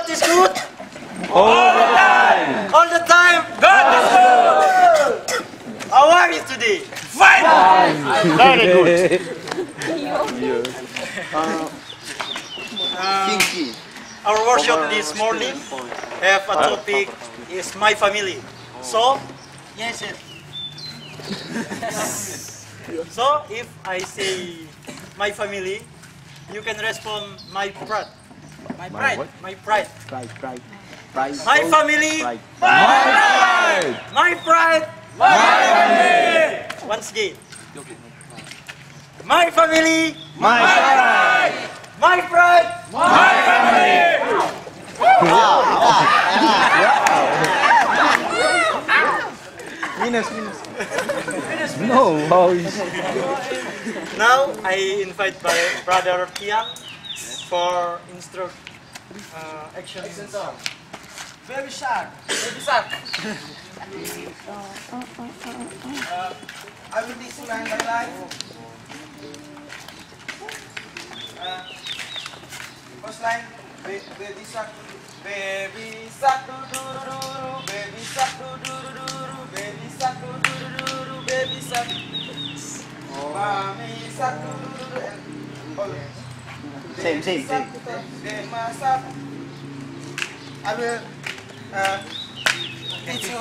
God is good. All the time. All the time. God is good. How are you today? Fine. Very good. Our workshop this morning have a topic is my family. So, yes, yes. So if I say my family, you can respond my pride. My pride. My pride. Pride. My family. My pride. My pride. My family. Once again. My family. My pride. My pride. My family. Minus. No. Now I invite my brother Tiang for action song. Baby shark. Baby shark. I will teach you line by line. First line, baby shark. Baby shark do do do do. Baby shark do do do do. Baby shark do do do do. Baby shark. Mommy shark do do do do. Same. I will teach you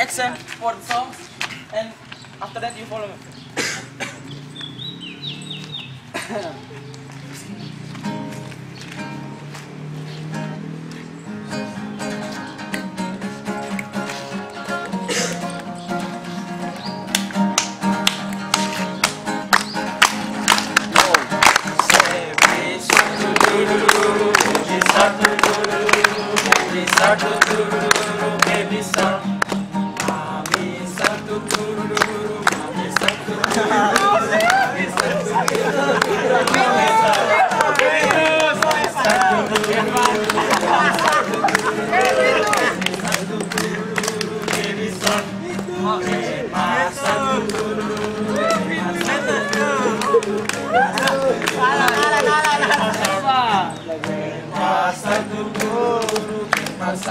action for the song, and after that you follow me.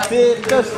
Pitus.